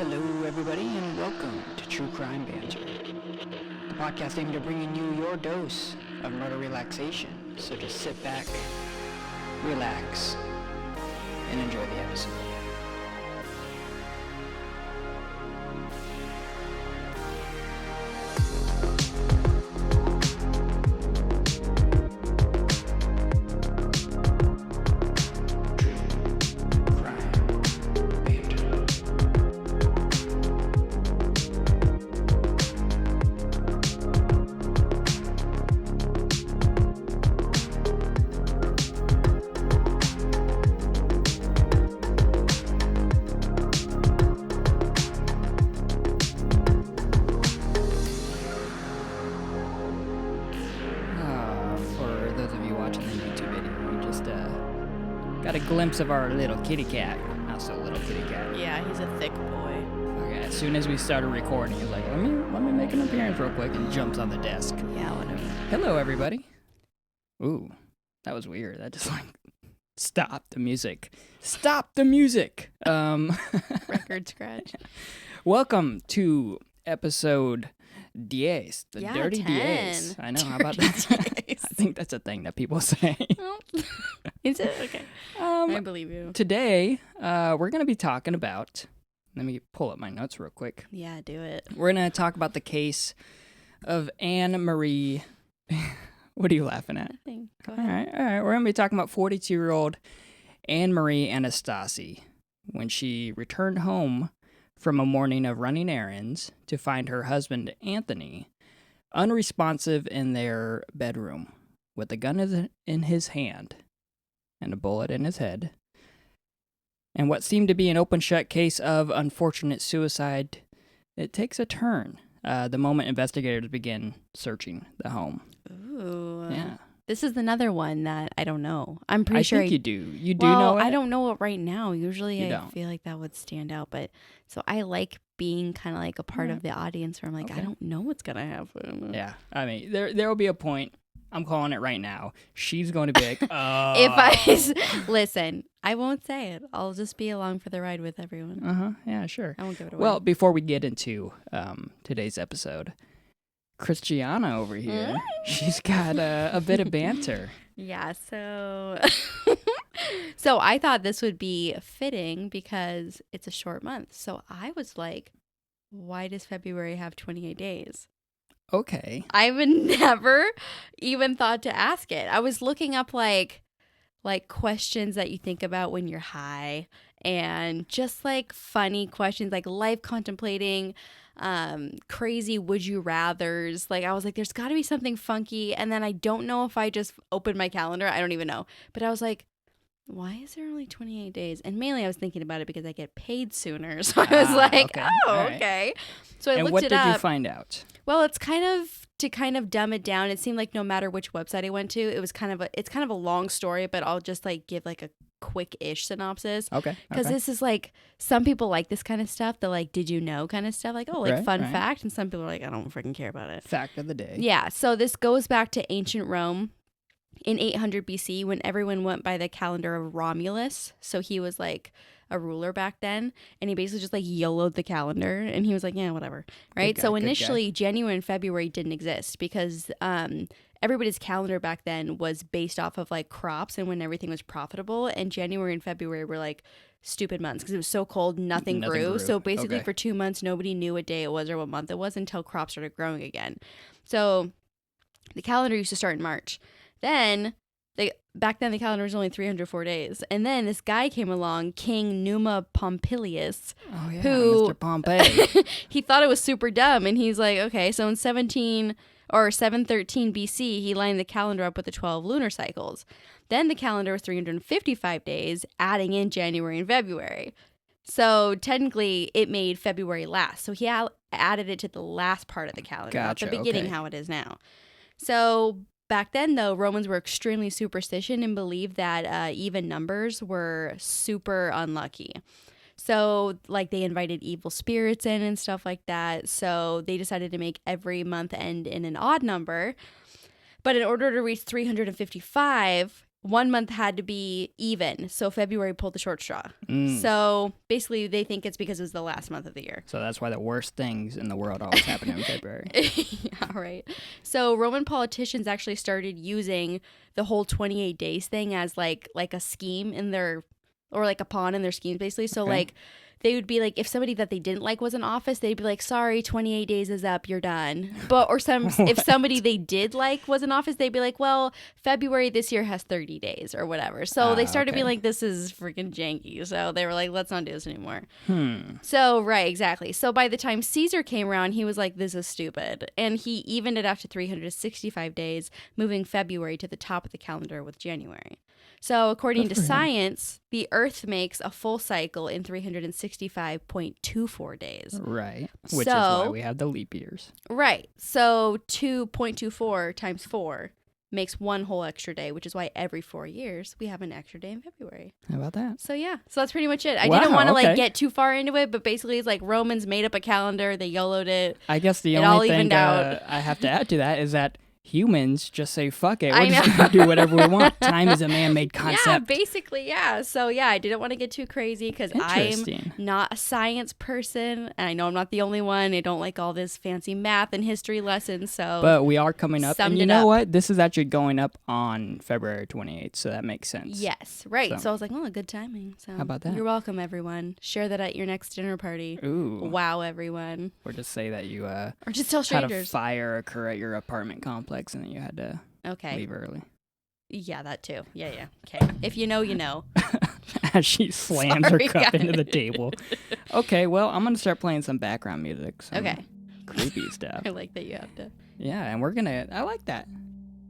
Hello, everybody, and welcome to True Crime Banter, the podcast aimed at bringing you your dose of murder relaxation. So just sit back, relax, and enjoy the episode. Got a glimpse of our little kitty cat. Not so little kitty cat. Yeah, he's a thick boy. Okay, as soon as we started recording, he's like, let me make an appearance real quick, and jumps on the desk. Yeah, whatever. Hello, everybody. Ooh, that was weird. That just stop the music. Stop the music. Record scratch. Welcome to episode 10, the Dirty 10. 10. I know, how about that? I think that's a thing that people say. Is it? Okay. I believe you. Today, we're going to be talking about, let me pull up my notes real quick. Yeah, do it. We're going to talk about the case of Anne Marie. What are you laughing at? Nothing. Go ahead. All right. We're going to be talking about 42-year-old Anne Marie Anastasi when she returned home from a morning of running errands to find her husband, Anthony, unresponsive in their bedroom with a gun in his hand and a bullet in his head. And what seemed to be an open-shut case of unfortunate suicide, it takes a turn the moment investigators begin searching the home. Ooh. Yeah. This is another one that I don't know. I'm pretty sure. I think you do. You do know it? I don't know it right now. Usually You I don't. feel like that would stand out. But so I like being kind of like a part of the audience where I'm like, Okay. I don't know what's going to happen. Yeah. I mean, there will be a point. I'm calling it right now. She's going to be like, oh. If I listen, I won't say it. I'll just be along for the ride with everyone. Uh-huh. Yeah, sure. I won't give it away. Well, before we get into today's episode, Christiana over here, she's got a bit of banter. Yeah, so so I thought this would be fitting because it's a short month. So I was like, why does February have 28 days? Okay. I've never even thought to ask it. I was looking up like questions that you think about when you're high and just like funny questions like life contemplating, crazy would you rathers. Like I was like, there's got to be something funky. And then I don't know if I just opened my calendar. I don't even know. But I was like, why is there only 28 days? And mainly I was thinking about it because I get paid sooner. So I was like, okay. oh, All right. okay. So I and looked what it did up. you find out? Well, it's kind of to dumb it down. It seemed like no matter which website I went to, it's kind of a long story, but I'll just like give like a quick-ish synopsis. Okay. Because this is like, some people like this kind of stuff, the like, did you know kind of stuff, like, oh, like Right, fun right. fact. And some people are like, I don't freaking care about it. Fact of the day. Yeah. So this goes back to ancient Rome in 800 BC when everyone went by the calendar of Romulus. So he was like a ruler back then, and he basically just like YOLO'd the calendar, and he was like, yeah, whatever, right? Good guy, So good initially January and February didn't exist because everybody's calendar back then was based off of like crops and when everything was profitable, and January and February were like stupid months because it was so cold, nothing grew. So basically Okay. for 2 months nobody knew what day it was or what month it was until crops started growing again. So the calendar used to start in March. Then back then the calendar was only 304 days. And then this guy came along, King Numa Pompilius. Oh, yeah, who Mr. Pompey. he thought it was super dumb, and he's like, okay, so in 713 BC, he lined the calendar up with the 12 lunar cycles. Then the calendar was 355 days, adding in January and February. So technically it made February last. So he added it to the last part of the calendar, Gotcha, not the beginning, okay. how it is now. So back then, though, Romans were extremely superstition and believed that even numbers were super unlucky. So, like, they invited evil spirits in and stuff like that. So they decided to make every month end in an odd number. But in order to reach 355, 1 month had to be even. So February pulled the short straw. Mm. So basically they think it's because it was the last month of the year. So that's why the worst things in the world always happen in February. Yeah, right. So Roman politicians actually started using the whole 28 days thing as like a scheme in their, or like a pawn in their schemes, basically. So Okay. like they would be like, if somebody that they didn't like was in office, they'd be like, sorry, 28 days is up, you're done. But if somebody they did like was in office, they'd be like, well, February this year has 30 days or whatever. So they started being like, this is freaking janky. So they were like, let's not do this anymore. So, right, exactly. So by the time Caesar came around, he was like, this is stupid. And he evened it out to 365 days, moving February to the top of the calendar with January. So according to science, the Earth makes a full cycle in 365.24 days. Right. Which is why we have the leap years. Right. So 2.24 times 4 makes one whole extra day, which is why every 4 years we have an extra day in February. How about that? So yeah, so that's pretty much it. I didn't want to like get too far into it, but basically it's like Romans made up a calendar, they YOLO'd it. I guess the only thing I have to add to that is that humans just say, fuck it. We're just going to do whatever we want. Time is a man-made concept. Yeah, basically, yeah. So, yeah, I didn't want to get too crazy because I'm not a science person. And I know I'm not the only one. I don't like all this fancy math and history lessons. But we are coming up. And you know what? This is actually going up on February 28th. So that makes sense. Yes, right. So I was like, oh, good timing. So how about that? You're welcome, everyone. Share that at your next dinner party. Ooh. Wow, everyone. Or just say that you or just tell strangers. had a fire occur at your apartment complex and then you had to leave early. Yeah, that too. Yeah. Okay. If you know, you know. As she slams her cup into the table. Okay, well, I'm going to start playing some background music. Some creepy stuff. I like that you have to. Yeah, and I like that.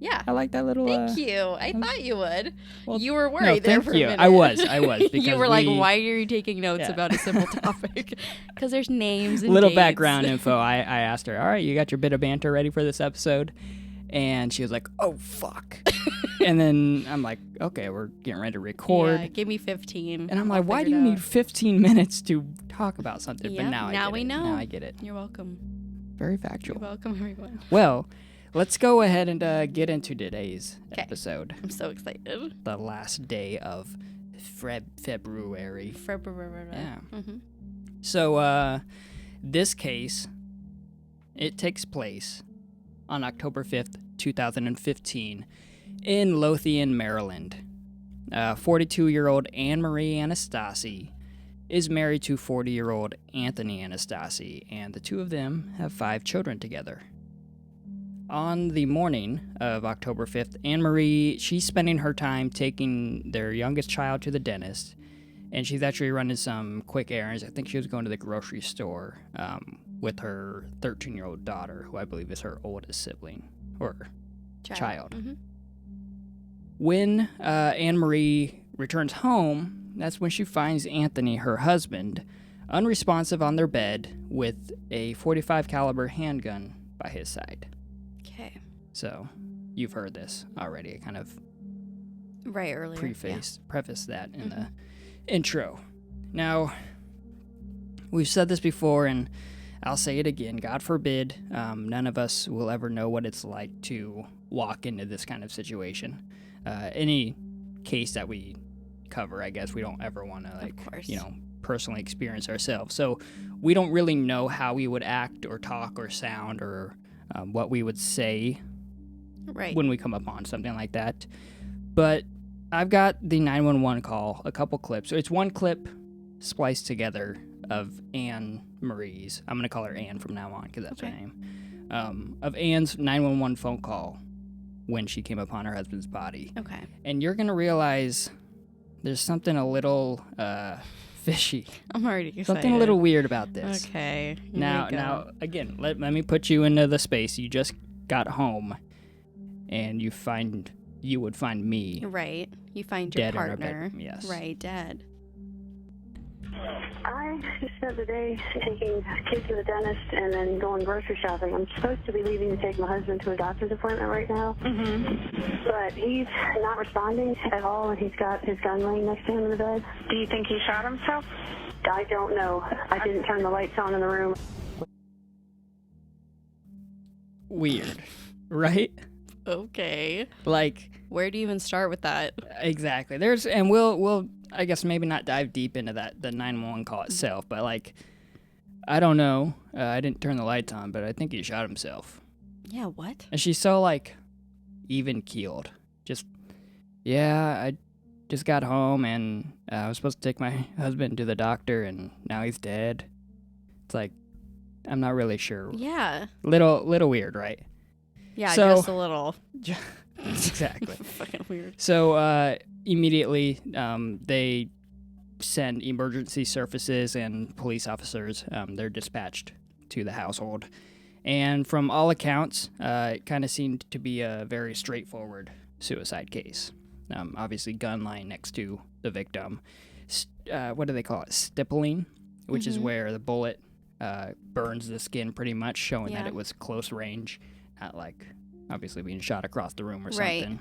Yeah. I like that little... Thank you. I thought you would. Well, you were worried there for a minute. I was. Because you were like, why are you taking notes about a simple topic? Because there's names and little dates. Background info. I asked her, all right, you got your bit of banter ready for this episode? And she was like, oh, fuck. And then I'm like, okay, we're getting ready to record. Yeah, give me 15. And I'm like, why do you need 15 minutes to talk about something? Yeah, but now we know. Now I get it. You're welcome. Very factual. You're welcome, everyone. Well, let's go ahead and get into today's episode. I'm so excited. The last day of February. Yeah. Mm-hmm. So this case, it takes place on October 5th, 2015, in Lothian, Maryland. 42-year-old Anne-Marie Anastasi is married to 40-year-old Anthony Anastasi, and the two of them have 5 children together. On the morning of October 5th, Anne-Marie, she's spending her time taking their youngest child to the dentist, and she's actually running some quick errands. I think she was going to the grocery store with her 13-year-old daughter, who I believe is her oldest sibling, or child. Mm-hmm. When Anne-Marie returns home, that's when she finds Anthony, her husband, unresponsive on their bed with a .45 caliber handgun by his side. Okay. So, you've heard this already. I kind of earlier preface that in the intro. Now, we've said this before, and I'll say it again. God forbid, none of us will ever know what it's like to walk into this kind of situation. Any case that we cover, I guess, we don't ever want to, personally experience ourselves. So we don't really know how we would act or talk or sound or what we would say when we come upon something like that. But I've got the 911 call, a couple clips. So it's one clip spliced together of Anne Marie's. I'm going to call her Anne from now on because that's her name. Of Anne's 911 phone call when she came upon her husband's body. Okay. And you're going to realize there's something a little fishy. I'm already excited. Something a little weird about this. Okay. Now, again, let me put you into the space. You just got home, and you would find me. Right. You find your partner. Yes. Right, dead. I just spent the day taking kids to the dentist and then going grocery shopping. I'm supposed to be leaving to take my husband to a doctor's appointment right now, but he's not responding at all, and he's got his gun laying next to him in the bed. Do you think he shot himself? I don't know. I didn't turn the lights on in the room. Weird, right? Okay. Like, where do you even start with that? exactly. We'll I guess maybe not dive deep into the 911 call itself, but like, I don't know. I didn't turn the lights on, but I think he shot himself. Yeah, what? And she's so like even keeled. Just, yeah, I just got home and I was supposed to take my husband to the doctor and now he's dead. It's like, I'm not really sure. Yeah. Little weird, right? Yeah, So, just a little. Exactly. Fucking weird. So immediately they send emergency services and police officers. They're dispatched to the household. And from all accounts, it kind of seemed to be a very straightforward suicide case. Obviously, gun lying next to the victim. What do they call it? Stippling, which is where the bullet burns the skin pretty much, showing that it was close range, not like obviously being shot across the room or something.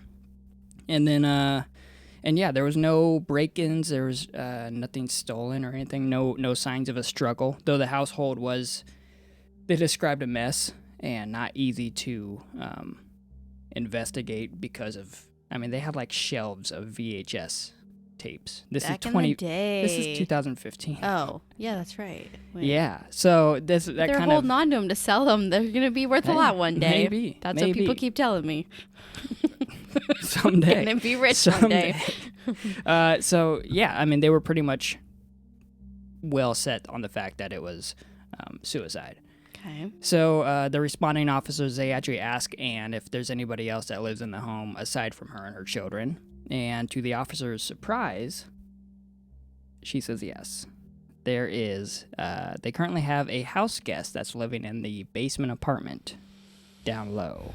And then, and yeah, there was no break-ins. There was nothing stolen or anything. No signs of a struggle. Though the household was, they described a mess and not easy to investigate because of. I mean, they had like shelves of VHS tapes. This Back is in the day. This is 2015. Oh, yeah, that's right. Wait. Yeah, so that They're kind of holding on to them to sell them. They're gonna be worth a lot one day. Maybe That's what people keep telling me. someday. Gonna be rich one day. So yeah, I mean, they were pretty much well set on the fact that it was suicide. Okay. So the responding officers, they actually ask Anne if there's anybody else that lives in the home aside from her and her children. And to the officer's surprise, she says yes. There is. They currently have a house guest that's living in the basement apartment down low.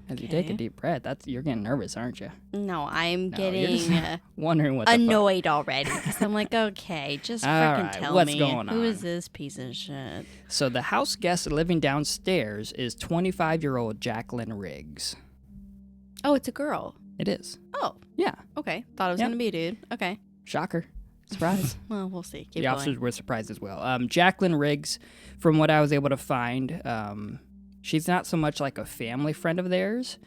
As you take a deep breath, you're getting nervous, aren't you? No, I'm You're just getting wondering what the annoyed already. Because I'm like, okay, just All freaking right, tell what's me. going Who on? is this piece of shit? So the house guest living downstairs is 25-year-old Jacqueline Riggs. Oh, it's a girl. It is. Oh, Yeah. okay. Thought it was Yep. gonna be a dude. Okay. Shocker. Surprise. Well, we'll see. Keep The going. officers were surprised as well. Jacqueline Riggs, from what I was able to find, she's not so much like a family friend of theirs,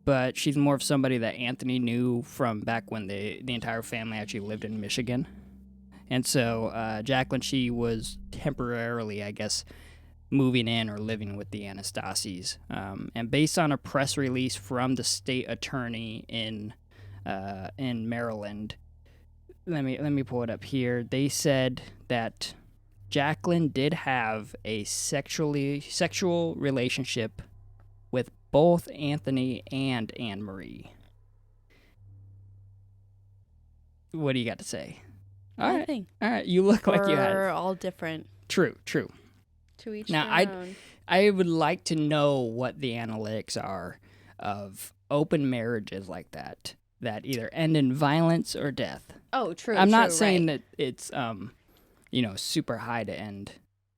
but she's more of somebody that Anthony knew from back when the entire family actually lived in Michigan. And so Jacqueline, she was temporarily, I guess, moving in or living with the Anastasis. And based on a press release from the state attorney in Maryland, let me pull it up here. They said that Jacqueline did have a sexual relationship with both Anthony and Anne Marie. What do you got to say? Nothing. All right. You look like you We're had. all different. True. To each Now, their own. I would like to know what the analytics are of open marriages like that either end in violence or death. Oh, true. I'm not true, saying right. that it's super high to end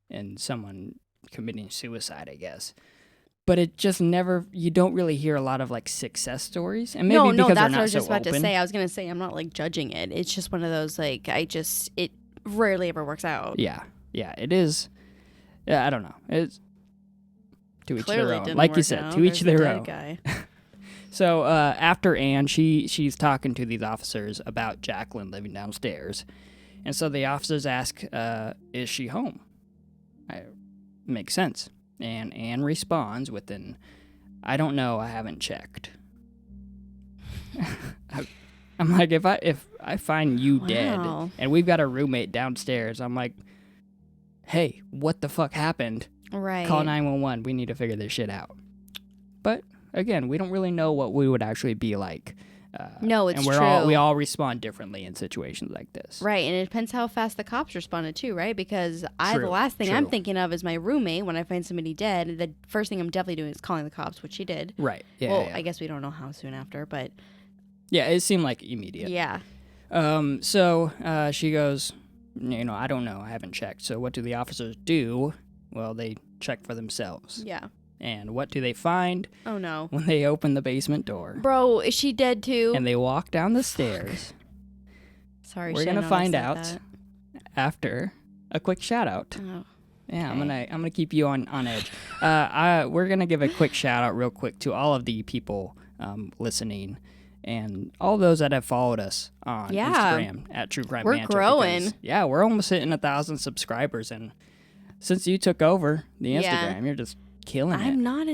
in someone committing suicide, I guess. But it just never, you don't really hear a lot of like success stories. And maybe No, because that's they're what not I was so just about to open. say. I was gonna say I'm not like judging it. It's just one of those like it rarely ever works out. Yeah, it is. Yeah, I don't know. It's to each Clearly their own. didn't Like you work said, out. to each There's a their dead own. guy. So after Anne, she's talking to these officers about Jacqueline living downstairs. And so the officers ask, is she home? Makes sense. And Anne responds with an, I don't know, I haven't checked. I'm like, if I find you dead Wow. and we've got a roommate downstairs, I'm like, hey, what the fuck happened? Right. Call 911. We need to figure this shit out. But again, we don't really know what we would actually be like. No, it's and true. we all respond differently in situations like this. Right, and it depends how fast the cops responded too, right? Because the True, last thing I'm true. thinking of is my roommate. When I find somebody dead, the first thing I'm definitely doing is calling the cops, which she did. Right. Yeah. Well, yeah. I guess we don't know how soon after, but Yeah, it seemed like immediate. yeah. So she goes, I don't know. I haven't checked. So what do the officers do? Well, they check for themselves. Yeah. And what do they find Oh no. when they open the basement door? Bro, is she dead too? And they walk down the stairs. Sorry, We're Shannon, going to find I said out that. after a quick shout out. Oh. Yeah, Okay. I'm gonna keep you on edge. We're gonna give a quick shout out real quick to all of the people listening, and all those that have followed us on Yeah. Instagram at True Crime We're Banter. growing. Because, yeah, we're almost hitting 1,000 subscribers, and since you took over the Instagram, Yeah. you're just killing it. I'm not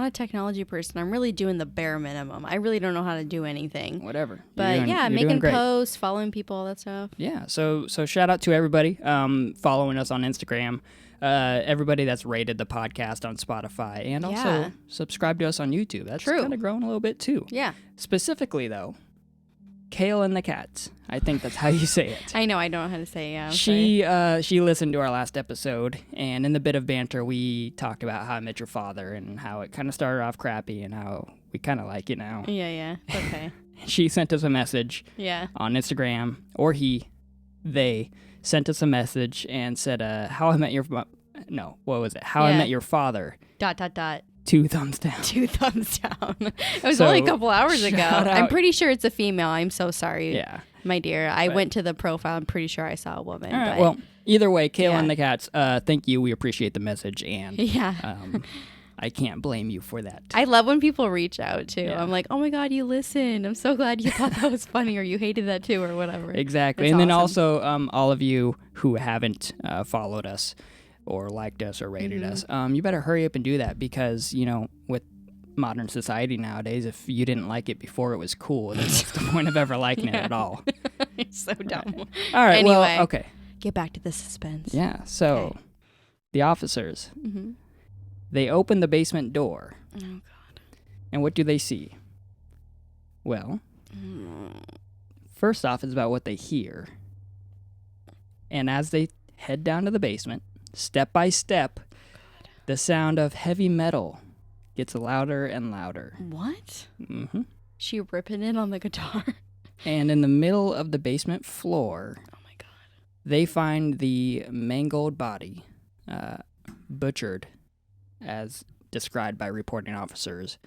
a technology person. I'm really doing the bare minimum. I really don't know how to do anything. Whatever. But you're making doing great. posts, following people, all that stuff. Yeah, so shout out to everybody following us on Instagram, everybody that's rated the podcast on Spotify, and also Yeah. subscribe to us on YouTube. That's True. kind of growing a little bit too. Yeah. Specifically, though, Kale and the Cats. I think that's how you say it. I know. I don't know how to say it. Yeah. I'm sorry. She listened to our last episode, and in the bit of banter, we talked about How I Met Your Father and how it kind of started off crappy and how we kind of like it now. Yeah. Okay. She sent us a message Yeah. on Instagram, or they sent us a message and said, How I Met Your How I Yeah. Met Your Father, ... 2 thumbs down. 2 thumbs down. It was So, only a couple hours ago. shout I'm out- pretty sure it's a female. I'm so sorry, Yeah. my dear. I But- went to the profile. I'm pretty sure I saw a woman. All right, but well, either way, Kale Yeah. and the Cats, thank you. We appreciate the message, and yeah. I can't blame you for that. I love when people reach out too. Yeah. I'm like, oh my God, you listened. I'm so glad you thought that was funny or you hated that too or whatever. Exactly. That's And then awesome. also, all of you who haven't followed us or liked us or rated us, you better hurry up and do that because, with modern society nowadays, if you didn't like it before it was cool, then what's the point of ever liking it at all? It's so dumb. All right, Anyway. well, okay. Get back to the suspense. Yeah, so Okay. the officers, Mm-hmm. they open the basement door, Oh God. and what do they see? Well, first off, it's about what they hear. And as they head down to the basement, step by step, the sound of heavy metal gets louder and louder. What? Hmm She ripping it on the guitar. And in the middle of the basement floor, Oh my God. they find the mangled body, butchered, as described by reporting officers,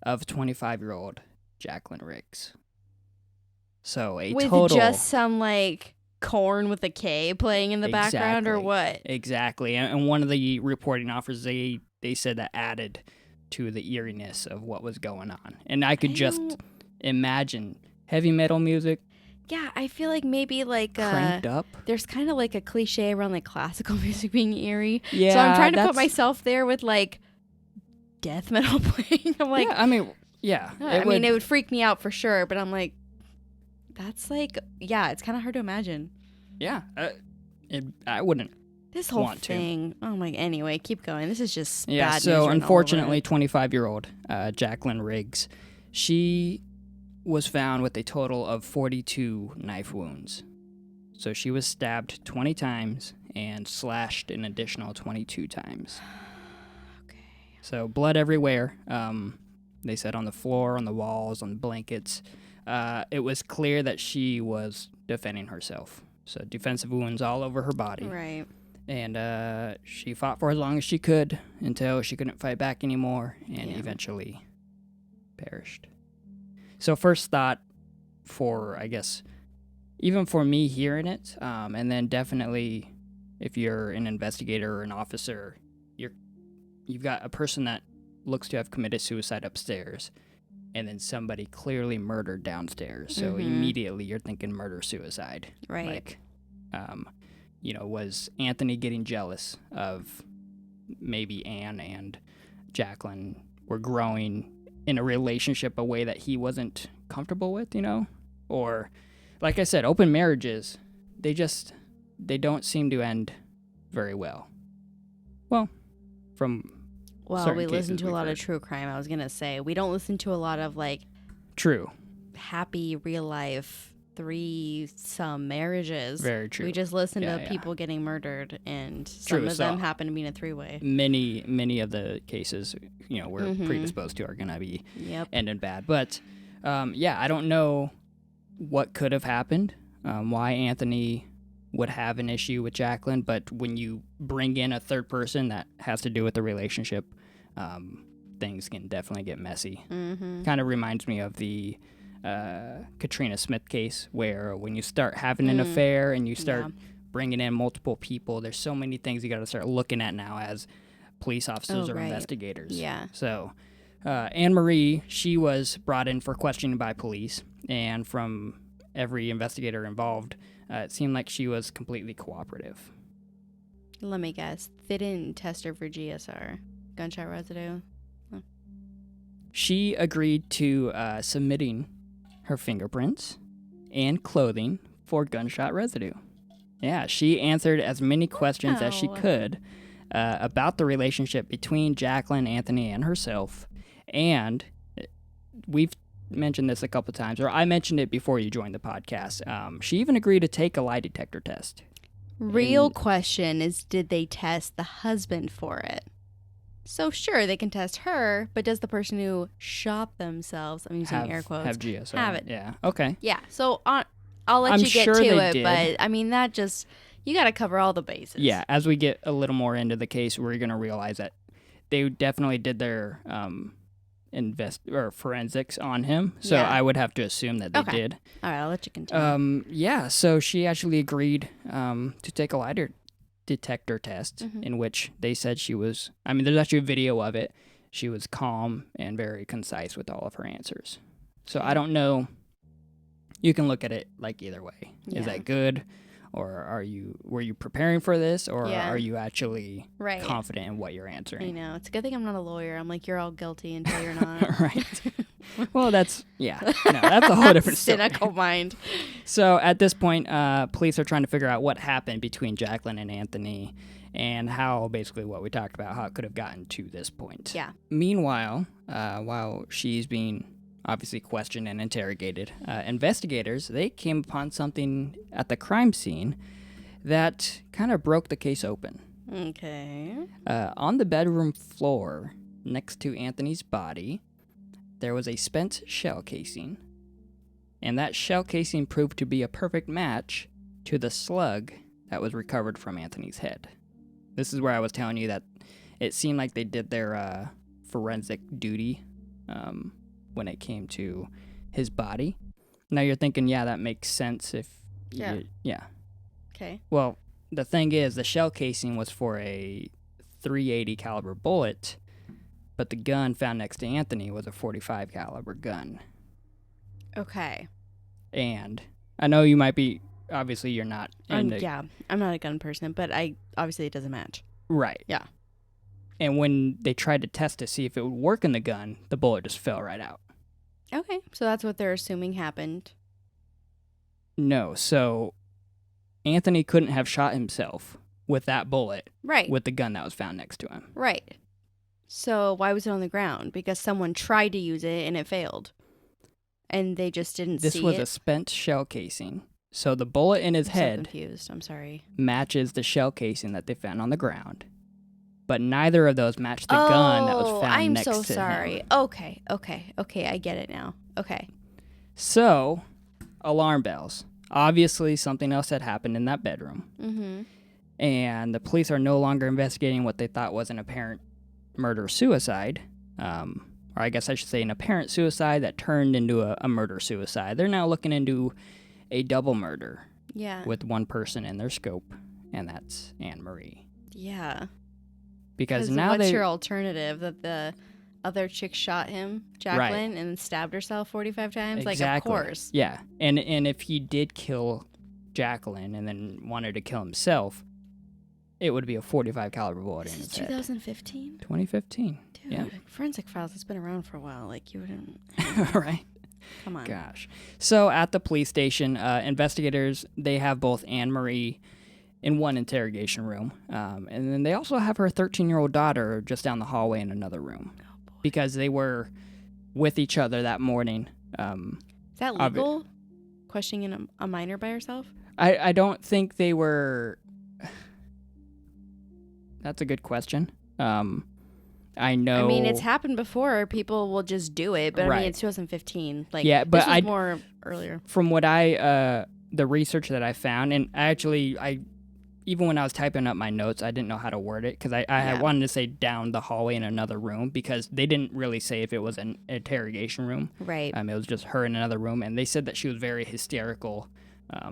of 25-year-old Jacqueline Riggs. So a With total... just some like corn with a K playing in the background or Exactly. what? Exactly. And one of the reporting officers, they said that added to the eeriness of what was going on. And I could just imagine heavy metal music Yeah, I feel like maybe like cranked up. there's kind of like a cliche around like classical music being eerie. Yeah, So I'm trying to put that's- myself there with like death metal playing. I'm like, yeah, I mean, yeah. I mean, it would freak me out for sure, but I'm like, that's like, yeah, it's kind of hard to imagine. Yeah. I wouldn't. This whole Want to. thing. Oh my, anyway, keep going. This is just Yeah, bad news so written all over unfortunately, it. 25-year-old Jacqueline Riggs, she was found with a total of 42 knife wounds. So she was stabbed 20 times and slashed an additional 22 times. Okay. So blood everywhere. They said on the floor, on the walls, on the blankets. It was clear that she was defending herself. So defensive wounds all over her body. Right. And she fought for as long as she could until she couldn't fight back anymore and Yeah. eventually perished. So first thought for, I guess, even for me hearing it, and then definitely if you're an investigator or an officer, you've got a person that looks to have committed suicide upstairs and then somebody clearly murdered downstairs. So Mhm. immediately you're thinking murder-suicide. Right. Like, was Anthony getting jealous of maybe Anne and Jacqueline were growing in a relationship a way that he wasn't comfortable with, Or, like I said, open marriages, they don't seem to end very well. Well, from Well, certain we listen cases to a we've lot heard. of true crime. I was going to say, we don't listen to a lot of like True, happy real life 3-some marriages. very true. We just listen Yeah, to yeah. people getting murdered, and some True, of so- them happen to be in a 3-way. Many of the cases, we're Mhm. predisposed to are going to be Yep. ended bad. But, I don't know what could have happened, why Anthony would have an issue with Jacqueline, but when you bring in a third person that has to do with the relationship, things can definitely get messy. Mm-hmm. Kind of reminds me of the Katrina Smith case, where when you start having an affair and you start bringing in multiple people. There's so many things you got to start looking at now as police officers or right. investigators. Yeah. So Anne Marie, she was brought in for questioning by police, and from every investigator involved, it seemed like she was completely cooperative. Let me guess. They didn't test her for GSR, gunshot residue. Oh. She agreed to submitting her fingerprints and clothing for gunshot residue. Yeah, she answered as many questions as she could about the relationship between Jacqueline, Anthony, and herself. And we've mentioned this a couple times, or I mentioned it before you joined the podcast. She even agreed to take a lie detector test. Real question is, did they test the husband for it? So sure, they can test her, but does the person who shot themselves, I'm using air quotes, have GSR? have it? Yeah. Okay. Yeah. So I'll let I'm you get sure to they it, did. but I mean that just you got to cover all the bases. Yeah. As we get a little more into the case, we're going to realize that they definitely did their forensics on him. So Yeah. I would have to assume that they did. All right, I'll let you continue. Yeah. So she actually agreed to take a lie detector test, in which they said she was. I mean, there's actually a video of it. She was calm and very concise with all of her answers. So I don't know. You can look at it like either way. Yeah. Is that good? Or were you preparing for this, or Yeah. are you actually Right. confident in what you're answering? I know. It's a good thing I'm not a lawyer. I'm like, you're all guilty until you're not. Right. Well, that's a whole different story. Cynical mind. So at this point, police are trying to figure out what happened between Jacqueline and Anthony, and how, basically what we talked about, how it could have gotten to this point. Yeah. Meanwhile, while she's being obviously questioned and interrogated, investigators, they came upon something at the crime scene that kind of broke the case open. Okay. On the bedroom floor next to Anthony's body, there was a spent shell casing, and that shell casing proved to be a perfect match to the slug that was recovered from Anthony's head. This is where I was telling you that it seemed like they did their forensic duty when it came to his body. Now you're thinking, yeah, that makes sense if... Yeah. Yeah. Okay. Well, the thing is, the shell casing was for a .380 caliber bullet, but the gun found next to Anthony was a .45 caliber gun. Okay. And I know you might be... Obviously, you're not... Yeah, I'm not a gun person, but obviously it doesn't match. Right. Yeah. And when they tried to test to see if it would work in the gun, the bullet just fell right out. Okay, so that's what they're assuming happened. No, so Anthony couldn't have shot himself with that bullet, Right. with the gun that was found next to him. Right. So why was it on the ground? Because someone tried to use it and it failed. And they just didn't see it? This was a spent shell casing. So the bullet in his head so confused. I'm sorry. matches the shell casing that they found on the ground. But neither of those matched the gun that was found next to him. I'm so sorry. Okay. I get it now. Okay. So, alarm bells. Obviously, something else had happened in that bedroom. Mm-hmm. And the police are no longer investigating what they thought was an apparent murder-suicide. Or I guess I should say an apparent suicide that turned into a murder-suicide. They're now looking into a double murder. Yeah. With one person in their scope, and that's Anne Marie. Yeah. Because now what's your alternative? That the other chick shot him, Jacqueline, and stabbed herself 45 times? Exactly. Like, of course. Yeah. And if he did kill Jacqueline and then wanted to kill himself, it would be a .45 caliber bullet in his head. 2015? 2015. Dude, yeah. Forensic Files has been around for a while. Like, you wouldn't... Right. Come on. Gosh. So at the police station, investigators, they have both Anne Marie in one interrogation room. And then they also have her 13-year-old daughter just down the hallway in another room. Oh, boy. Because they were with each other that morning. Is that legal? Questioning a minor by herself? I don't think they were... That's a good question. I know... I mean, it's happened before. People will just do it. But, Right. I mean, it's 2015. Like, yeah, but this was more earlier. From what the research that I found, and I even when I was typing up my notes, I didn't know how to word it, because I wanted to say down the hallway in another room, because they didn't really say if it was an interrogation room. Right. It was just her in another room, and they said that she was very hysterical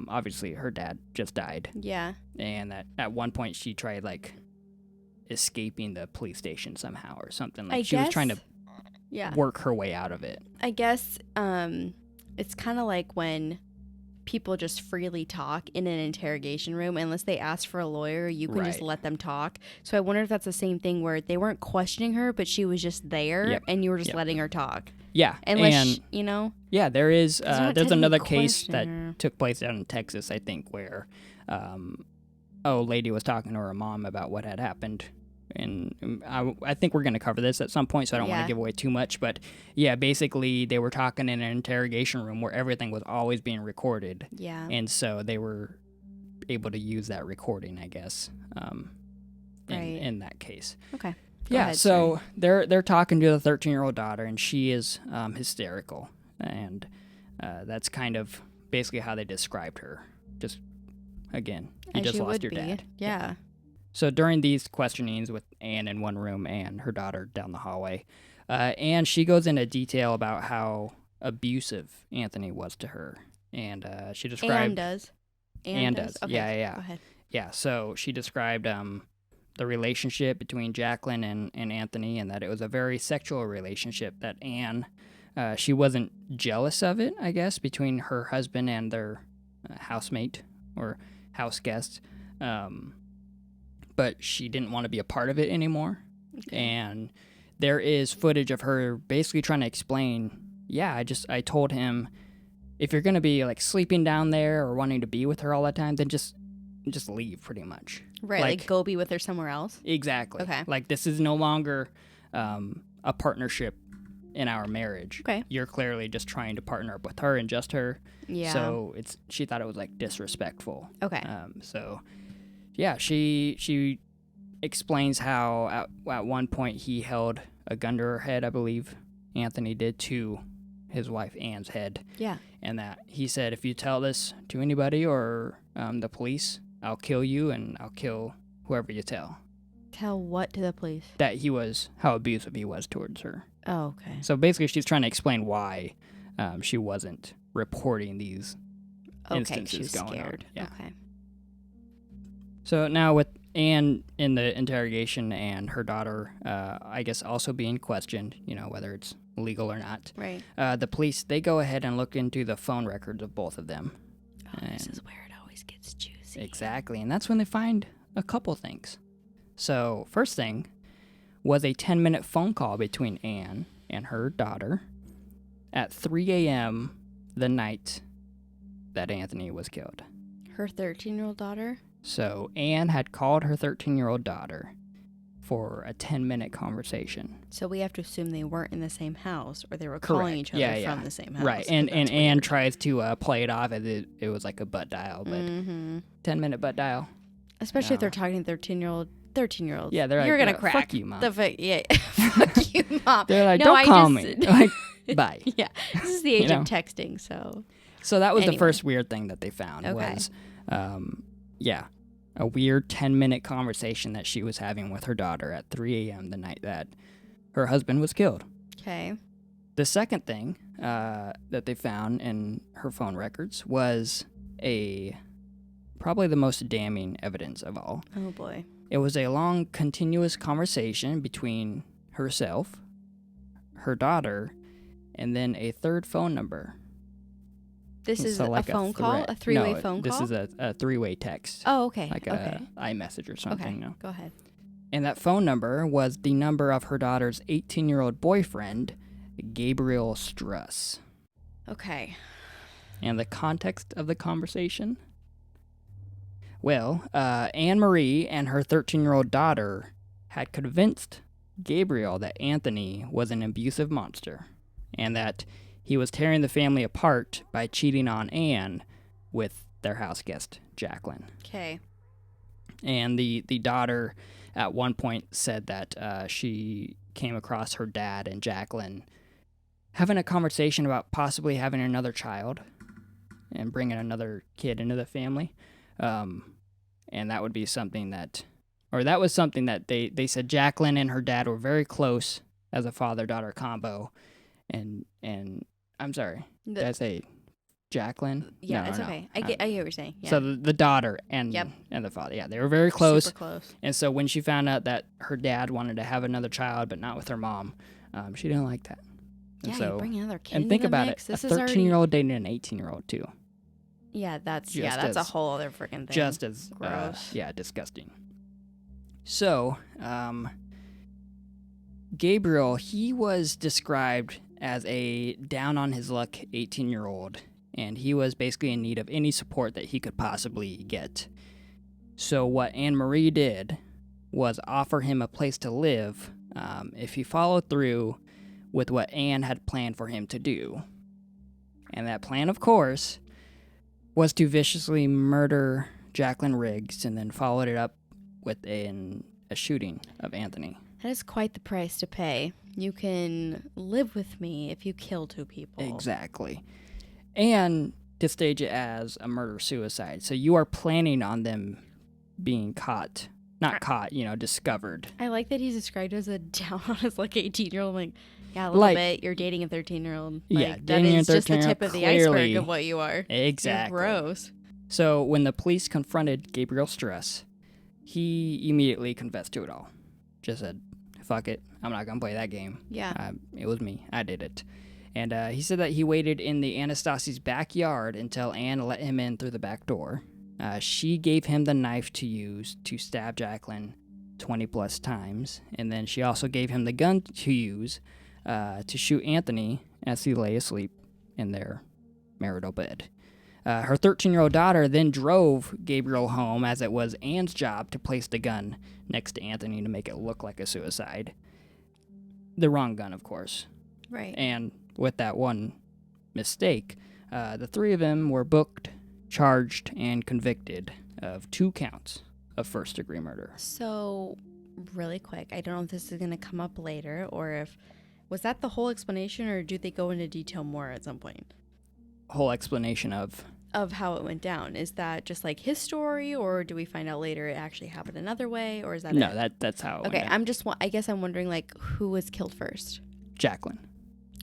obviously her dad just died. Yeah. And that at one point she tried like escaping the police station somehow or something. Like she was trying to work her way out of it. I guess it's kind of like when people just freely talk in an interrogation room. Unless they ask for a lawyer, you can just let them talk. So I wonder if that's the same thing where they weren't questioning her, but she was just there and you were just letting her talk. Yeah. Unless, you know? Yeah, there is, there's another case that took place down in Texas, I think, where a lady was talking to her mom about what had happened. And I think we're going to cover this at some point, so I don't want to give away too much. But yeah, basically they were talking in an interrogation room where everything was always being recorded. Yeah. And so they were able to use that recording, I guess, in that case. Okay. Go ahead, so they're talking to the 13-year-old daughter, and she is hysterical. And that's kind of basically how they described her. Just, again, you just lost your dad. Yeah. So during these questionings with Anne in one room and her daughter down the hallway, Anne, she goes into detail about how abusive Anthony was to her. And she described... Anne does. Anne does. Okay. Yeah. Go ahead. Yeah, so she described the relationship between Jacqueline and Anthony, and that it was a very sexual relationship, that Anne, she wasn't jealous of it, I guess, between her husband and their housemate or house guest. But she didn't want to be a part of it anymore. Okay. And there is footage of her basically trying to explain, I told him, if you're going to be like sleeping down there or wanting to be with her all the time, then just leave, pretty much. Right, like go be with her somewhere else? Exactly. Okay. Like, this is no longer a partnership in our marriage. Okay. You're clearly just trying to partner up with her and just her. Yeah. So she thought it was like disrespectful. Okay. So yeah, she explains how at one point he held a gun to her head, I believe Anthony did, to his wife Anne's head. Yeah. And that he said, if you tell this to anybody or the police, I'll kill you and I'll kill whoever you tell. Tell what to the police? That how abusive he was towards her. Oh, okay. So basically she's trying to explain why she wasn't reporting these instances she was going scared. on. Yeah. Okay. So now with Anne in the interrogation and her daughter, I guess also being questioned, whether it's legal or not. Right. The police, they go ahead and look into the phone records of both of them. Oh, this is where it always gets juicy. Exactly, and that's when they find a couple things. So first thing was a 10-minute phone call between Anne and her daughter at 3 a.m. the night that Anthony was killed. Her 13-year-old daughter? So Anne had called her 13-year-old daughter for a 10-minute conversation. So we have to assume they weren't in the same house, or they were calling each other from the same house. Right, and Anne tries to play it off as it was like a butt dial, but 10-minute butt dial. Especially if they're talking 13-year-olds. Yeah, they're like, you're going to crack. Fuck you, Mom. Fuck you, Mom. They're like, don't call me. Like, bye. Yeah, this is the age of texting, so. So that was the first weird thing that they found was, a weird 10-minute conversation that she was having with her daughter at 3 a.m. the night that her husband was killed. Okay. The second thing that they found in her phone records was probably the most damning evidence of all. Oh, boy. It was a long, continuous conversation between herself, her daughter, and then a third phone number. This is a phone call? A three-way phone call? This is a three-way text. Oh, okay. Like a iMessage or something. Okay, go ahead. And that phone number was the number of her daughter's 18-year-old boyfriend, Gabriel Struss. Okay. And the context of the conversation? Well, Anne-Marie and her 13-year-old daughter had convinced Gabriel that Anthony was an abusive monster and that he was tearing the family apart by cheating on Anne with their house guest, Jacqueline. Okay. And the daughter at one point said that she came across her dad and Jacqueline having a conversation about possibly having another child and bringing another kid into the family. And that would be something that they said Jacqueline and her dad were very close as a father-daughter combo. And I'm sorry, did I say Jacqueline. Yeah, No, it's no. okay. I get what you're saying. Yeah. So the daughter and the father, yeah, they were very close. Super close. And so when she found out that her dad wanted to have another child, but not with her mom, she didn't like that. And Yeah, so, you bring another kid and think into the about mix. it, This a is already 13-year-old dating an 18-year-old too. Yeah, that's Just a as- whole other freaking thing. Just as Gross. disgusting. So, Gabriel, he was described as a down on his luck 18-year-old, and he was basically in need of any support that he could possibly get. So what Anne Marie did was offer him a place to live if he followed through with what Anne had planned for him to do. And that plan, of course, was to viciously murder Jacqueline Riggs and then followed it up with a shooting of Anthony. That is quite the price to pay. You can live with me if you kill 2 people. Exactly. And to stage it as a murder-suicide. So you are planning on them being caught. Not caught, discovered. I like that he's described as a down on his like 18-year-old. Like, yeah, a little bit. You're dating a 13-year-old. Yeah, Like, that dating a is just the 13-year-old, tip of the clearly. iceberg of what you are. Exactly. You're gross. So when the police confronted Gabriel Stress, he immediately confessed to it all. Just said, fuck it, I'm not going to play that game. Yeah. It was me. I did it. And he said that he waited in the Anastasi's backyard until Anne let him in through the back door. She gave him the knife to use to stab Jacqueline 20 plus times. And then she also gave him the gun to use to shoot Anthony as he lay asleep in their marital bed. Her 13-year-old daughter then drove Gabriel home, as it was Anne's job to place the gun next to Anthony to make it look like a suicide. The wrong gun, of course. Right. And with that one mistake, the 3 of them were booked, charged, and convicted of 2 counts of first-degree murder. So, really quick, I don't know if this is going to come up later or if... Was that the whole explanation, or do they go into detail more at some point? Whole explanation of how it went down. Is that just like his story, or do we find out later it actually happened another way, or is that no, it? that's how it Okay, went down. I guess I'm wondering, like, who was killed first? Jacqueline.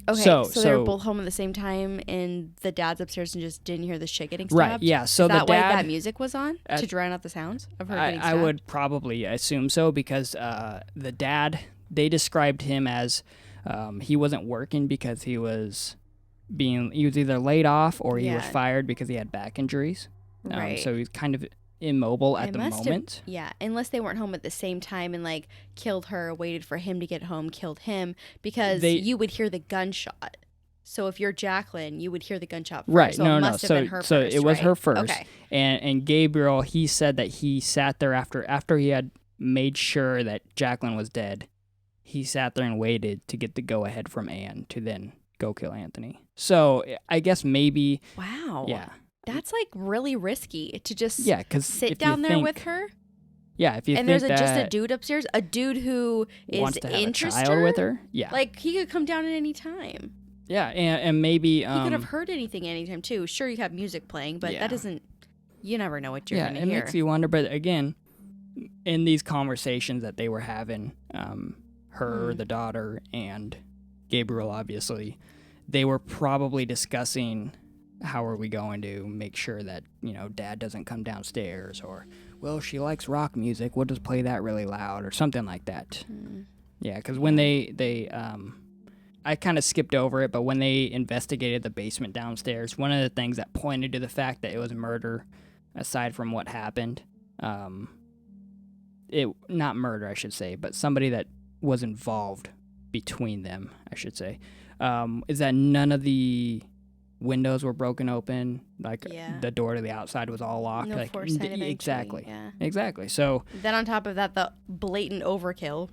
Okay, so they were both home at the same time, and the dad's upstairs and just didn't hear the shit getting stabbed? Right, yeah. So is that the dad, why that music was on? To drown out the sounds of her getting stabbed? I would probably assume so, because the dad, they described him as he wasn't working because he was either laid off or he was fired because he had back injuries. Right. So he's kind of immobile at the moment. Unless they weren't home at the same time and like killed her, waited for him to get home, killed him, because you would hear the gunshot. So if you're Jacqueline, you would hear the gunshot first. Right. So No, it no. must have been her so first, it was right? her first. Okay. And Gabriel, he said that he sat there after he had made sure that Jacqueline was dead. He sat there and waited to get the go-ahead from Anne to then go kill Anthony. So I guess maybe... Wow. Yeah. That's like really risky to just sit down there with her. Yeah, if you and think there's just a dude upstairs, a dude who wants is to have interested a child with her. Yeah. Like he could come down at any time. Yeah, and maybe... he could have heard anything anytime too. Sure, you have music playing, but that doesn't... You never know what you're going to hear. Yeah, it makes you wonder. But again, in these conversations that they were having... her, the daughter, and Gabriel, obviously, they were probably discussing how are we going to make sure that, Dad doesn't come downstairs, or, well, she likes rock music, we'll just play that really loud, or something like that. Yeah, because when they I kind of skipped over it, but when they investigated the basement downstairs, one of the things that pointed to the fact that it was murder, aside from what happened, not murder, I should say, but somebody that was involved between them, I should say, is that none of the windows were broken open. Like the door to the outside was all locked. No foresight of entry. Exactly. Yeah. Exactly. So then on top of that, the blatant overkill.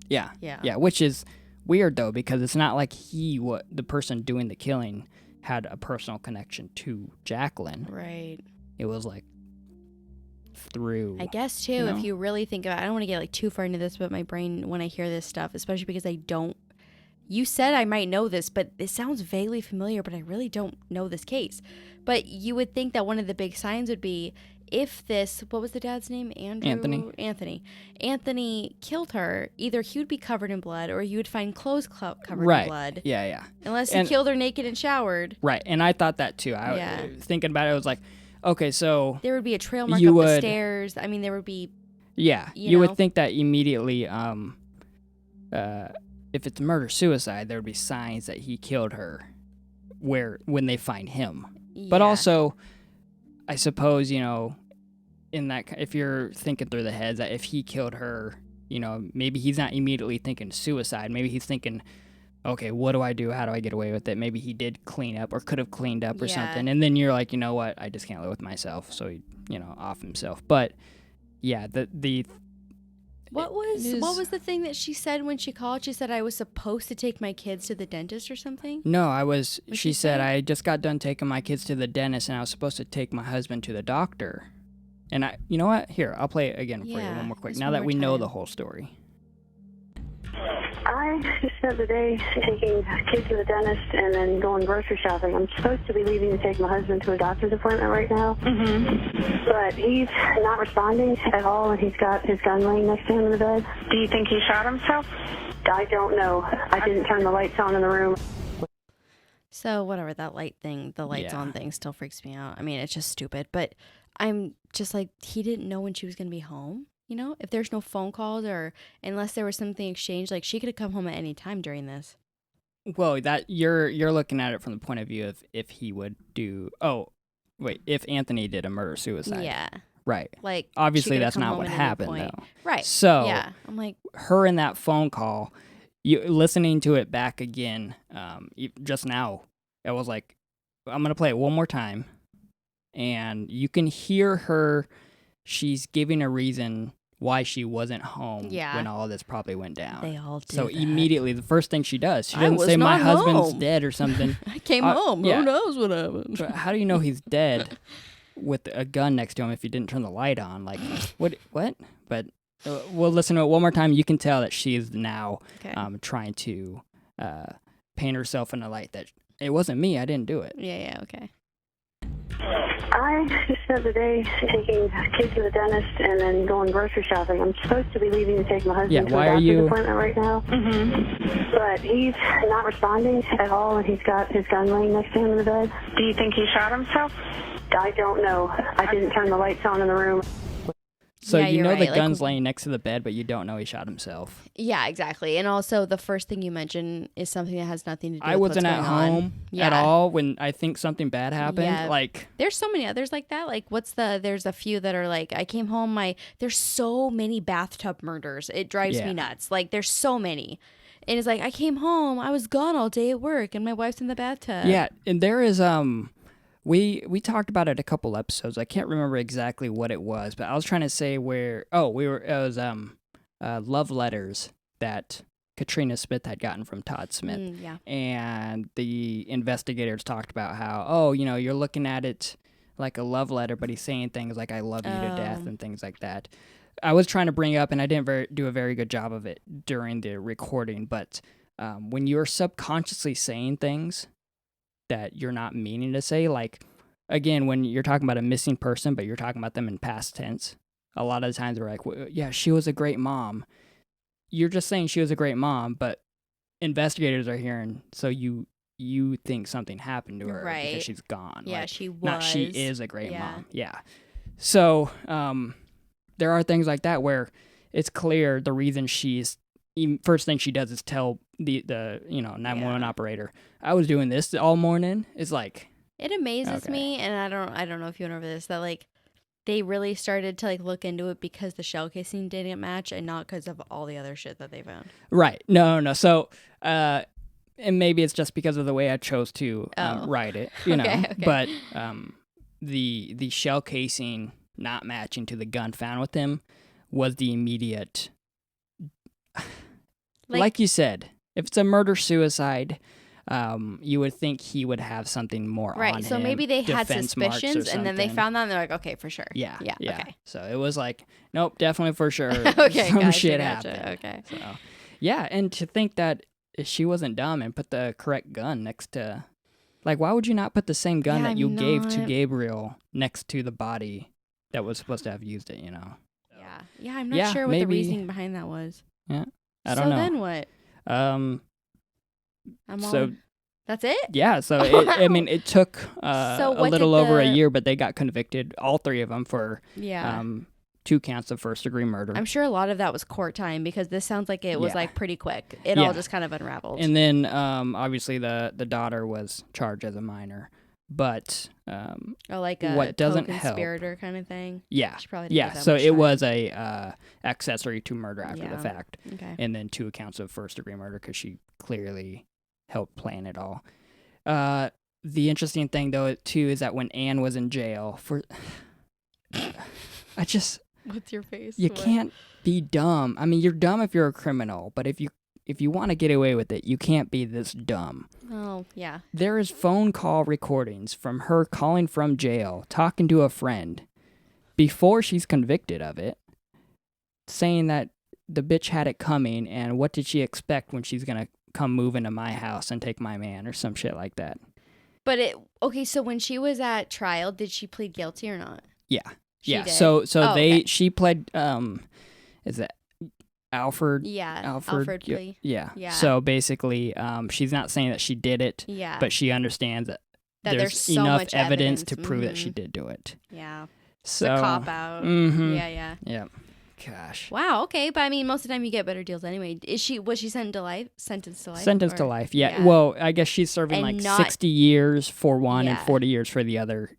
Yeah. Which is weird though, because it's not like the person doing the killing had a personal connection to Jacqueline. Right. It was like through. I guess too, if you really think about it, I don't want to get like too far into this, but my brain, when I hear this stuff, especially because you said I might know this, but it sounds vaguely familiar, but I really don't know this case. But you would think that one of the big signs would be if this, what was the dad's name? Anthony killed her, either he would be covered in blood or you would find clothes covered in blood. Yeah. Unless he killed her naked and showered. Right. And I thought that too. Thinking about it, I was like, okay, so there would be a trail mark up the stairs. I mean, there would be. Yeah. You would think that immediately, if it's murder-suicide, there would be signs that he killed her when they find him. Yeah. But also, I suppose, in that, if you're thinking through the heads that if he killed her, maybe he's not immediately thinking suicide. Maybe he's thinking, okay, what do I do? How do I get away with it? Maybe he did clean up or could have cleaned up or something. And then you're like, you know what? I just can't live with myself. So he, off himself. But yeah, What was the thing that she said when she called? She said I was supposed to take my kids to the dentist or something? No, she said I just got done taking my kids to the dentist and I was supposed to take my husband to the doctor. And you know what? Here, I'll play it again for you one more quick. Now that we know the whole story. I just spent the day taking kids to the dentist and then going grocery shopping. I'm supposed to be leaving to take my husband to a doctor's appointment right now. Mm-hmm. But he's not responding at all, and he's got his gun laying next to him in the bed. Do you think he shot himself? I don't know. I didn't turn the lights on in the room. So whatever, that the lights on thing still freaks me out. I mean, it's just stupid. But I'm just like, he didn't know when she was going to be home. If there's no phone calls or unless there was something exchanged, like she could have come home at any time during this. Well, that you're looking at it from the point of view of if he would do. Oh, wait, if Anthony did a murder-suicide. Yeah. Right. Like obviously that's not what happened though. Right. So yeah, I'm like her in that phone call, you listening to it back again, just now, it was like, I'm gonna play it one more time, and you can hear her. She's giving a reason why she wasn't home when all this probably went down. They all do. So that. Immediately, the first thing she does, she doesn't say my husband's dead or something. I came home. Yeah. Who knows what happened? But how do you know he's dead with a gun next to him if you didn't turn the light on? Like, what? But we'll listen to it one more time. You can tell that she is now trying to paint herself in a light that it wasn't me. I didn't do it. Yeah, okay. I just spent the day taking kids to the dentist and then going grocery shopping. I'm supposed to be leaving to take my husband to a doctor's appointment right now. Mm-hmm. But he's not responding at all, and he's got his gun laying next to him in the bed. Do you think he shot himself? I don't know. I didn't turn the lights on in the room. So you know the gun's laying next to the bed, but you don't know he shot himself. Yeah, exactly. And also, the first thing you mention is something that has nothing to do with what's going on. I wasn't at home at all when I think something bad happened. Yeah. Like, there's so many others like that. Like, there's a few that are like, I came home, there's so many bathtub murders. It drives me nuts. Like, there's so many. And it's like, I came home, I was gone all day at work, and my wife's in the bathtub. Yeah, and there is, We talked about it a couple episodes. I can't remember exactly what it was, but I was trying to say it was love letters that Katrina Smith had gotten from Todd Smith. And the investigators talked about how, you're looking at it like a love letter, but he's saying things like, I love you to death and things like that. I was trying to bring up, and I didn't do a very good job of it during the recording, but when you're subconsciously saying things that you're not meaning to say, like, again, when you're talking about a missing person, but you're talking about them in past tense, a lot of the times we're like, well, yeah, she was a great mom. You're just saying she was a great mom, but investigators are hearing, so you think something happened to her because she's gone. Yeah, like, she was. Not she is a great mom. Yeah. So there are things like that where it's clear the reason first thing she does is tell the 911 operator, I was doing this all morning. It's like, it amazes me, and I don't know if you went over this, that like they really started to like look into it because the shell casing didn't match and not because of all the other shit that they found. Right. No. So and maybe it's just because of the way I chose to write it, know. But the shell casing not matching to the gun found with him was the immediate. Like you said, if it's a murder-suicide, you would think he would have something more on him. Right, so maybe they had suspicions, and then they found that, and they're like, okay, for sure. Yeah. Okay. So it was like, nope, definitely for sure. Okay, some shit happened. Okay. So, yeah, and to think that she wasn't dumb and put the correct gun next to... Like, why would you not put the same gun that you gave to Gabriel next to the body that was supposed to have used it, Yeah, I'm not sure what maybe. the reasoning behind that was. Yeah, I don't know. So then what? That's it? Yeah, so Wow. it took So a what little did over a the- year, but they got convicted, all three of them, for Yeah. 2 counts of first-degree murder. I'm sure a lot of that was court time because this sounds like it was Yeah. like pretty quick. It Yeah. all just kind of unraveled. And then obviously the daughter was charged as a minor, but or like a what doesn't help- co-conspirator kind of thing. yeah, She probably didn't get that so much it time. was a accessory to murder after the Yeah. fact, Okay. and then 2 counts of first-degree murder because she clearly helped plan it all. The interesting thing though too is that when Anne was in jail for, What's your face? you can't be dumb. I mean, you're dumb if you're a criminal, but if you want to get away with it, you can't be this dumb. Oh, yeah. There is phone call recordings from her calling from jail, talking to a friend before she's convicted of it, saying that the bitch had it coming and what did she expect when she's going to come move into my house and take my man or some shit like that. But okay, so when she was at trial, did she plead guilty or not? Yeah. She yeah. did? So okay. she pled is it Alfred? Yeah. Alfred plea. Yeah. Yeah. So basically she's not saying that she did it, Yeah. but she understands that there's so enough much evidence evidence. to prove that Mhm. she did do it. Yeah. So It's a cop out. Mhm. Yeah. Yeah. Gosh. Wow. Okay, but I mean, most of the time you get better deals anyway. Was she sentenced to life? Sentenced Sentenced to or- life. Yeah. Well, I guess she's serving And like not- 60 years for one and Yeah. 40 years for the other,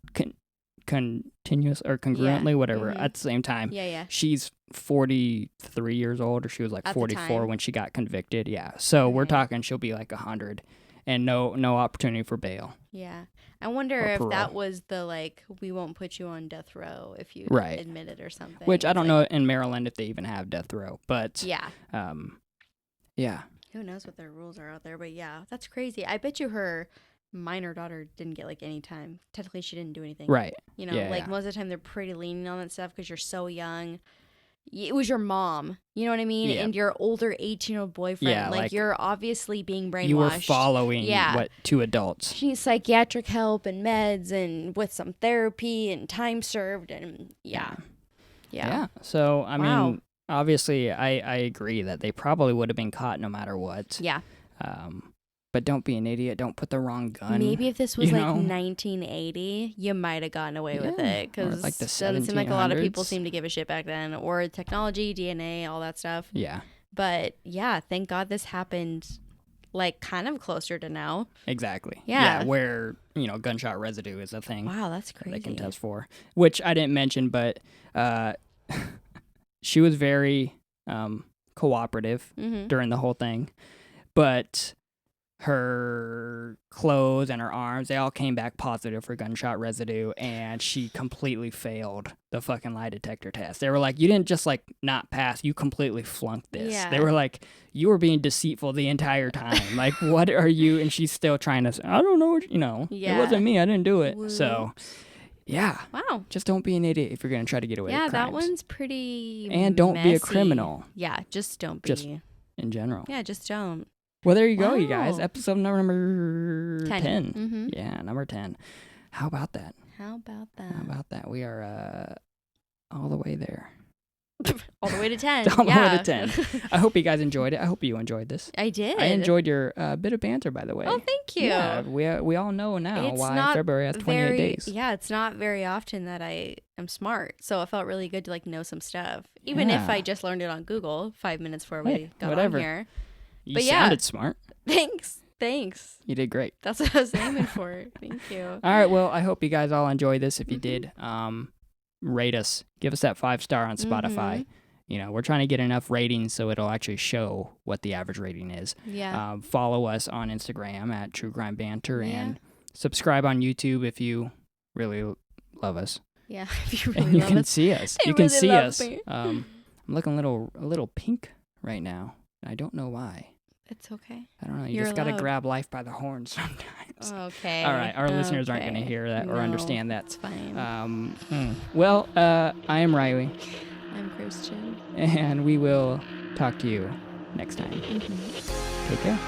continuous or congruently, whatever. Mhm. At the same time, Yeah. she's 43 years old, or she was like At the 44 time. when she got convicted. Yeah. So we're Okay. talking she'll be like 100, and no opportunity for bail. Yeah. I wonder Or if that parole. was the we won't put you on death row if you Right. admit it or something. Which I It's don't like- know in Maryland if they even have death row, but Yeah. yeah. Who knows what their rules are out there, but yeah, that's crazy. I bet you her minor daughter didn't get any time. Technically, she didn't do anything. Right. You know, Yeah, most yeah. of the time they're pretty lenient on that stuff because you're so young. It was your mom, you know what I mean? Yeah. And your older 18-year-old boyfriend. Yeah, like, you're obviously being brainwashed. You were following Yeah. what 2 adults. She needs psychiatric help and meds and with some therapy and time served and yeah. So, I Wow. mean, obviously, I agree that they probably would have been caught no matter what. Yeah. But don't be an idiot. Don't put the wrong gun. Maybe if this was you know? 1980, you might have gotten away with Yeah, it or because like the it doesn't seem like a lot of people 1700s. seem to give a shit back then, or technology, DNA, all that stuff. Yeah, But yeah, thank God this happened kind of closer to now. exactly. Yeah. where, gunshot residue is a thing Wow, that's that crazy. they can test for. Which I didn't mention, but she was very cooperative Mm-hmm. during the whole thing. But her clothes and her arms, they all came back positive for gunshot residue, and she completely failed the fucking lie detector test. They were like, you didn't just not pass, you completely flunked this. Yeah. They were like, you were being deceitful the entire time. Like, what are you? And she's still trying to say, I don't know, it Yeah. wasn't me, I didn't do it. So, yeah, Wow. just don't be an idiot if you're going to try to get away with Yeah, that crimes one's pretty And don't be a messy. criminal. Yeah, just don't be. Just in general. Yeah, just don't. Well, there you go, you guys. Wow. Episode number 10. Mm-hmm. Yeah, number 10. How about that? How about that? How about that? We are all the way there. All the way to 10. All the way yeah. to 10. I hope you guys enjoyed it. I hope you enjoyed this. I did. I enjoyed your bit of banter, by the way. Oh, thank you. Yeah, we all know now It's why not February has 28 days. Yeah, it's not very often that I am smart. So it felt really good to know some stuff. Even if Yeah. I just learned it on Google 5 minutes before Hey, we got whatever. on here. You But yeah. sounded smart. Thanks. You did great. That's what I was aiming for. Thank you. All right, well, I hope you guys all enjoyed this. If you Mm-hmm. did, rate us. Give us that 5-star on Spotify. Mm-hmm. We're trying to get enough ratings so it'll actually show what the average rating is. Yeah. Follow us on Instagram at True Crime Banter Yeah. and subscribe on YouTube if you really love us. Yeah. If you really And you love can us. see us. They You can really see love us. me. I'm looking a little pink right now. I don't know why. It's okay. I don't know. You You're just got to allowed. grab life by the horns sometimes. Okay. All right. Our listeners aren't okay. going to hear that or No, understand It's that. fine. Well, I am Riley, I'm Christian. and we will talk to you next time. Mm-hmm. Take care.